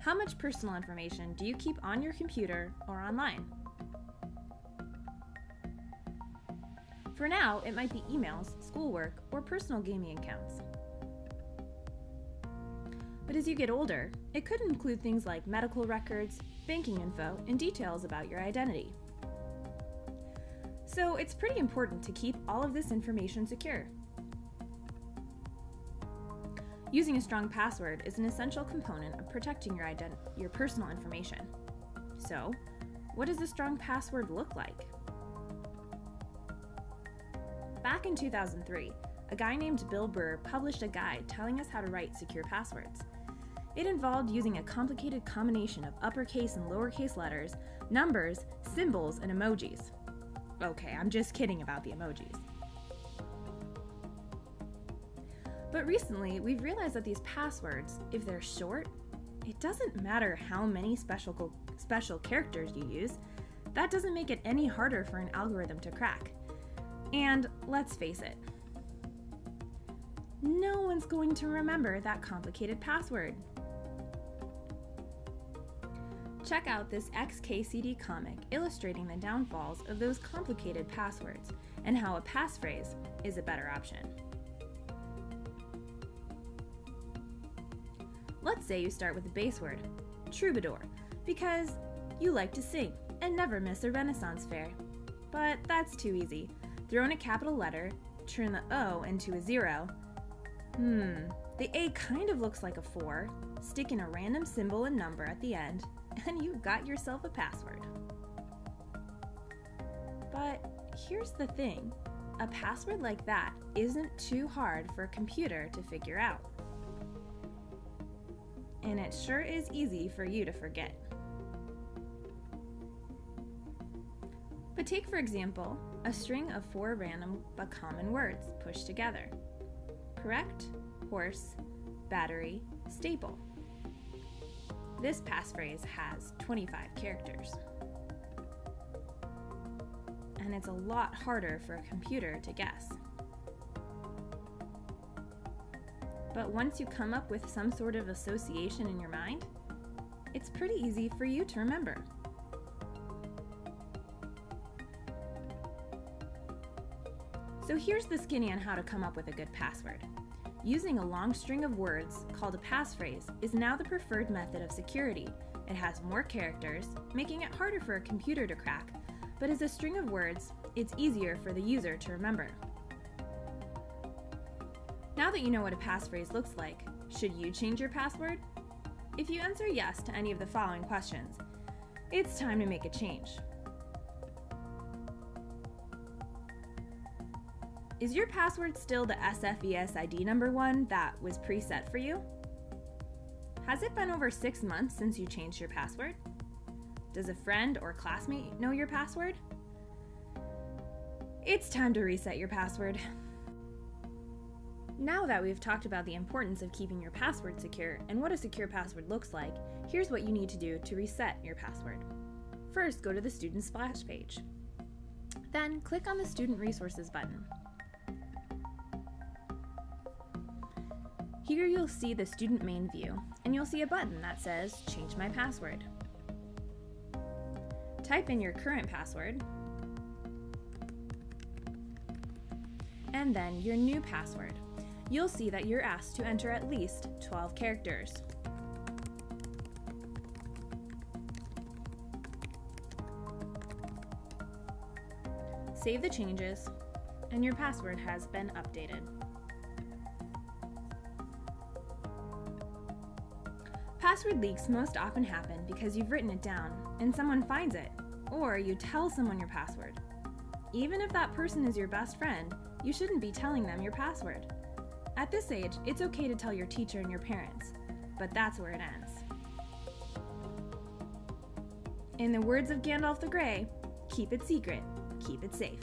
How much personal information do you keep on your computer or online? For now, it might be emails, schoolwork, or personal gaming accounts. But as you get older, it could include things like medical records, banking info, and details about your identity. So it's pretty important to keep all of this information secure. Using a strong password is an essential component of protecting your personal information. So, what does a strong password look like? Back in 2003, a guy named Bill Burr published a guide telling us how to write secure passwords. It involved using a complicated combination of uppercase and lowercase letters, numbers, symbols, and emojis. Okay, I'm just kidding about the emojis. But recently, we've realized that these passwords, if they're short, it doesn't matter how many special characters you use, that doesn't make it any harder for an algorithm to crack. And let's face it, no one's going to remember that complicated password. Check out this XKCD comic illustrating the downfalls of those complicated passwords and how a passphrase is a better option. Let's say you start with the base word, troubadour, because you like to sing and never miss a Renaissance fair. But that's too easy. Throw in a capital letter, turn the O into a 0. The A kind of looks like a 4, stick in a random symbol and number at the end, and you've got yourself a password. But here's the thing, a password like that isn't too hard for a computer to figure out. And it sure is easy for you to forget. But take, for example, a string of 4 random but common words pushed together. Correct, horse, battery, staple. This passphrase has 25 characters. And it's a lot harder for a computer to guess. But once you come up with some sort of association in your mind, it's pretty easy for you to remember. So here's the skinny on how to come up with a good password. Using a long string of words, called a passphrase, is now the preferred method of security. It has more characters, making it harder for a computer to crack, but as a string of words, it's easier for the user to remember. Now that you know what a passphrase looks like, should you change your password? If you answer yes to any of the following questions, it's time to make a change. Is your password still the SFES ID number 1 that was preset for you? Has it been over 6 months since you changed your password? Does a friend or classmate know your password? It's time to reset your password. Now that we've talked about the importance of keeping your password secure and what a secure password looks like, here's what you need to do to reset your password. First, go to the Student Splash page. Then, click on the Student Resources button. Here you'll see the student main view, and you'll see a button that says Change My Password. Type in your current password, and then your new password. You'll see that you're asked to enter at least 12 characters. Save the changes, and your password has been updated. Password leaks most often happen because you've written it down and someone finds it, or you tell someone your password. Even if that person is your best friend, you shouldn't be telling them your password. At this age, it's okay to tell your teacher and your parents, but that's where it ends. In the words of Gandalf the Grey, keep it secret, keep it safe.